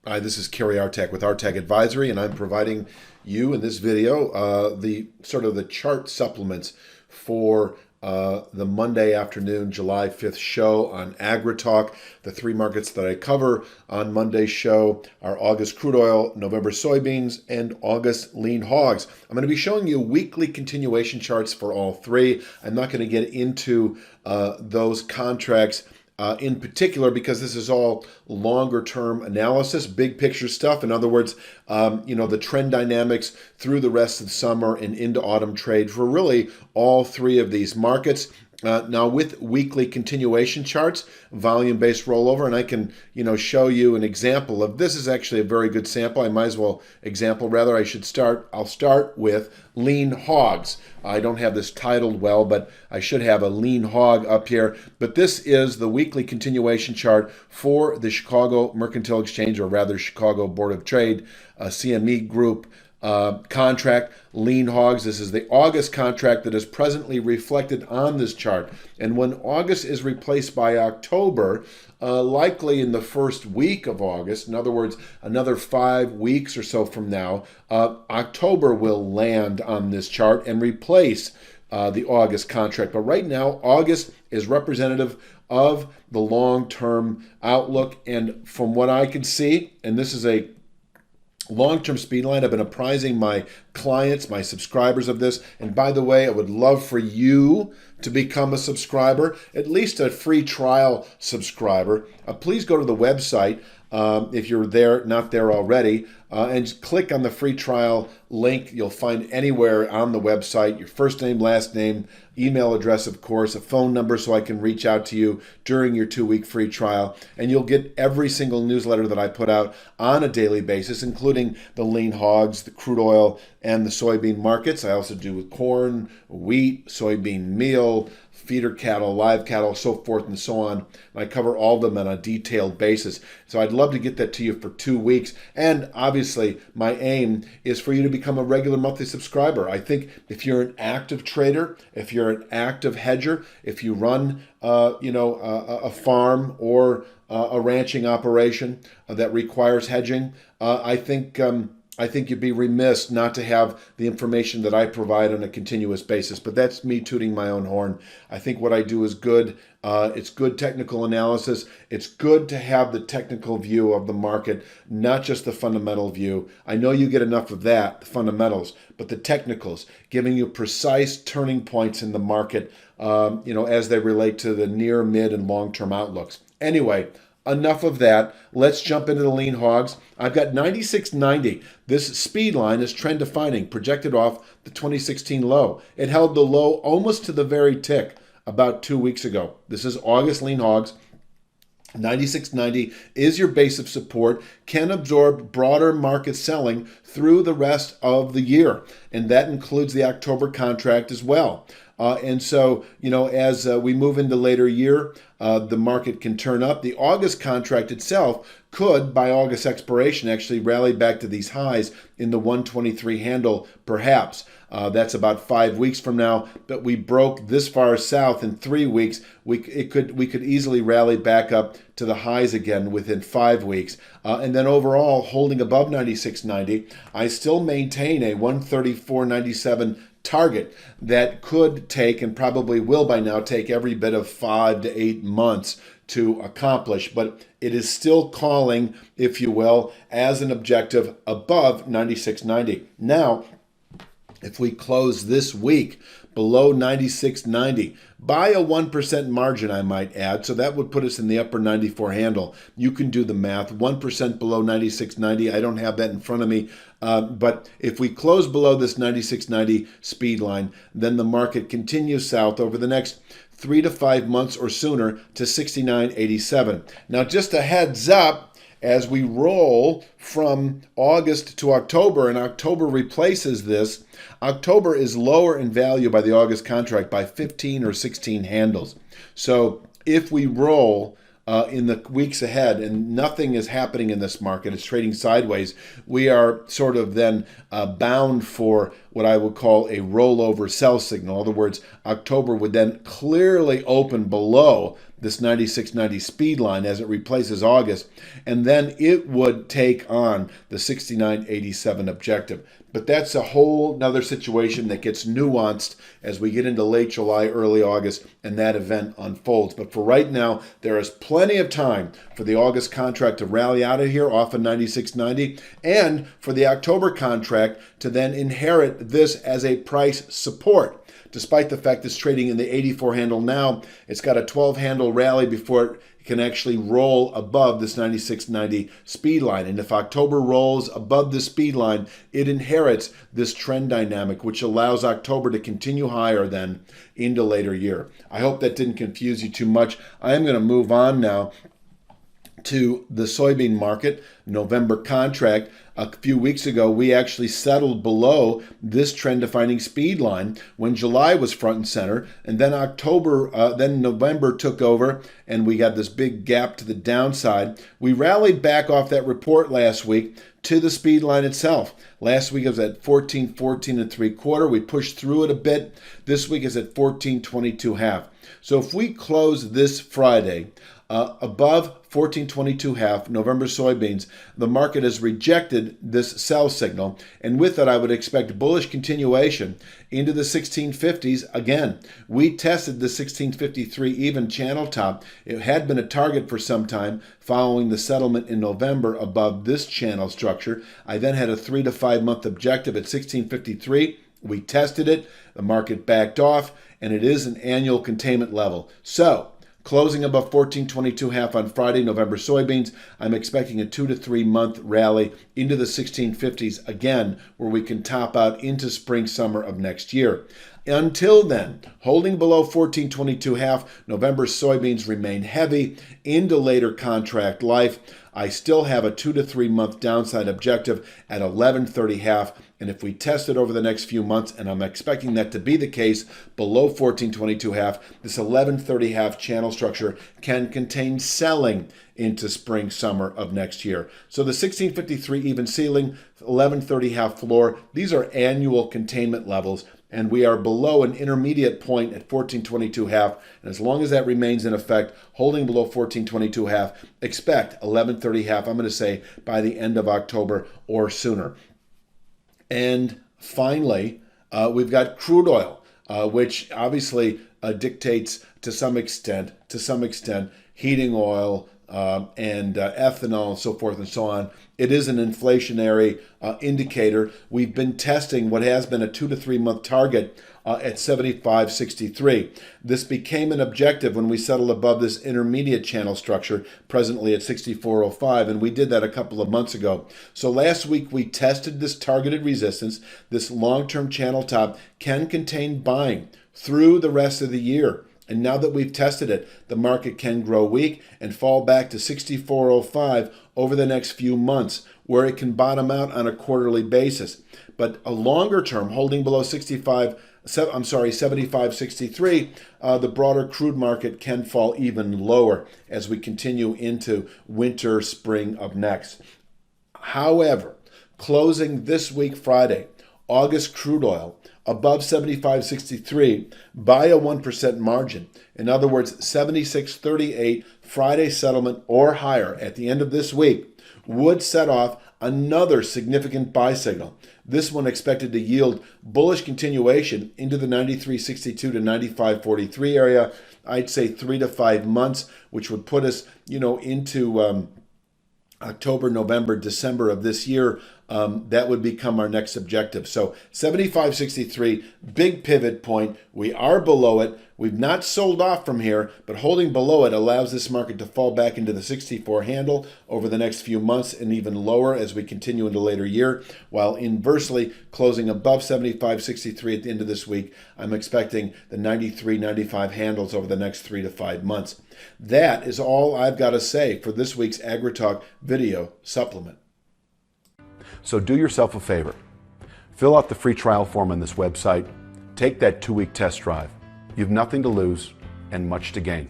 Hi, this is Kerry Artak with Artak Advisory, and I'm providing you in this video the chart supplements for the Monday afternoon, July 5th show on AgriTalk. The three markets that I cover on Monday's show are August crude oil, November soybeans, and August lean hogs. I'm going to be showing you weekly continuation charts for all three. I'm not going to get into those contracts in particular, because this is all longer term analysis, big picture stuff. In other words, the trend dynamics through the rest of the summer and into autumn trade for really all three of these markets. Now with weekly continuation charts, volume-based rollover, and I can, show you an example of this. Is actually a very good sample. I'll start with lean hogs. I don't have this titled well, but I should have a lean hog up here. But this is the weekly continuation chart for the Chicago Mercantile Exchange, or rather Chicago Board of Trade, CME Group contract, lean hogs. This is the August contract that is presently reflected on this chart. And when August is replaced by October, likely in the first week of August, in other words, another 5 weeks or so from now, October will land on this chart and replace the August contract. But right now, August is representative of the long-term outlook. And from what I can see, and this is a long-term speed line, I've been apprising my clients, my subscribers of this. And by the way, I would love for you to become a subscriber, at least a free trial subscriber. Please go to the website if you're not there already, and click on the free trial link. You'll find anywhere on the website your first name, last name, email address, of course, a phone number so I can reach out to you during your 2-week free trial. And you'll get every single newsletter that I put out on a daily basis, including the lean hogs, the crude oil, and the soybean markets. I also do with corn, wheat, soybean meal, feeder cattle, live cattle, so forth and so on. And I cover all of them on a detailed basis. So I'd love to get that to you for 2 weeks. And obviously, my aim is for you to become a regular monthly subscriber. I think if you're an active trader, if you're an active hedger, if you run a farm or a ranching operation that requires hedging, I think you'd be remiss not to have the information that I provide on a continuous basis. But that's me tooting my own horn. I think what I do is good. It's good technical analysis. It's good to have the technical view of the market, not just the fundamental view. I know you get enough of that, the fundamentals, but the technicals, giving you precise turning points in the market, as they relate to the near, mid, and long-term outlooks. Anyway, enough of that. Let's jump into the lean hogs. I've got 96.90. This speed line is trend defining, projected off the 2016 low. It held the low almost to the very tick about 2 weeks ago. This is August lean hogs. 96.90 is your base of support, can absorb broader market selling through the rest of the year. And that includes the October contract as well. And so, as we move into later year, the market can turn up. The August contract itself could, by August expiration, actually rally back to these highs in the 123 handle, perhaps. That's about 5 weeks from now. But we broke this far south in 3 weeks. We could easily rally back up to the highs again within 5 weeks. And then overall, holding above 96.90, I still maintain a 134.97 target that could take, and probably will by now take, every bit of 5 to 8 months to accomplish, but it is still calling, if you will, as an objective above 96.90. Now, if we close this week below 96.90 by a 1% margin, I might add, so that would put us in the upper 94 handle. You can do the math. 1% below 96.90. I don't have that in front of me, but if we close below this 96.90 speed line, then the market continues south over the next 3 to 5 months or sooner to 69.87. Now, just a heads up, as we roll from August to October, and October replaces this, October is lower in value by the August contract by 15 or 16 handles. So if we roll in the weeks ahead and nothing is happening in this market, it's trading sideways, we are sort of then bound for what I would call a rollover sell signal. In other words, October would then clearly open below this 96.90 speed line as it replaces August, and then it would take on the 69.87 objective. But that's a whole nother situation that gets nuanced as we get into late July, early August, and that event unfolds. But for right now, there is plenty of time for the August contract to rally out of here off of 96.90, and for the October contract to then inherit this as a price support. Despite the fact it's trading in the 84 handle now, it's got a 12 handle rally before it can actually roll above this 96.90 speed line. And if October rolls above the speed line, it inherits this trend dynamic, which allows October to continue higher then into later year. I hope that didn't confuse you too much. I am going to move on now to the soybean market, November contract. A few weeks ago, we actually settled below this trend-defining speed line when July was front and center, and then then November took over, and we got this big gap to the downside. We rallied back off that report last week to the speed line itself. Last week it was at 14.14 and 3/4. We pushed through it a bit. This week is at 14.22.5. So if we close this Friday above 14.22.5 November soybeans, the market has rejected this sell signal, and with it I would expect bullish continuation into the 1650s. Again, we tested the 1653 even channel top. It had been a target for some time following the settlement in November above this channel structure. I then had a 3 to 5 month objective at 1653. We tested it, the market backed off, and it is an annual containment level. So closing above 14.22.5 on Friday, November soybeans, I'm expecting a 2 to 3 month rally into the 1650s again, where we can top out into spring, summer of next year. Until then, holding below 14.22.5, November soybeans remain heavy into later contract life. I still have a 2 to 3 month downside objective at 11.30.5, and if we test it over the next few months, and I'm expecting that to be the case below 14.22.5, this 11.30.5 channel structure can contain selling into spring, summer of next year. So the 1653 even ceiling, 11.30.5 floor, these are annual containment levels, and we are below an intermediate point at 14.22.5, and as long as that remains in effect, holding below 14.22.5, expect 11.30.5, I'm going to say by the end of October or sooner. And finally, we've got crude oil, which obviously dictates to some extent heating oil and ethanol and so forth and so on. It is an inflationary indicator. We've been testing what has been a 2 to 3 month target at 75.63. This became an objective when we settled above this intermediate channel structure, presently at 64.05, and we did that a couple of months ago. So last week we tested this targeted resistance. This long-term channel top can contain buying through the rest of the year. And now that we've tested it, the market can grow weak and fall back to 64.05 over the next few months, where it can bottom out on a quarterly basis. But a longer term, holding below 75.63, the broader crude market can fall even lower as we continue into winter, spring of next. However, closing this week Friday, August crude oil above 75.63 by a 1% margin. In other words, 76.38 Friday settlement or higher at the end of this week would set off another significant buy signal. This one expected to yield bullish continuation into the 93.62 to 95.43 area. I'd say 3 to 5 months, which would put us, into October, November, December of this year. That would become our next objective. So 75.63, big pivot point. We are below it. We've not sold off from here, but holding below it allows this market to fall back into the 64 handle over the next few months and even lower as we continue into later year, while inversely closing above 75.63 at the end of this week. I'm expecting the 93, 95 handles over the next 3 to 5 months. That is all I've got to say for this week's AgriTalk video supplement. So do yourself a favor. Fill out the free trial form on this website. Take that 2-week test drive. You have nothing to lose and much to gain.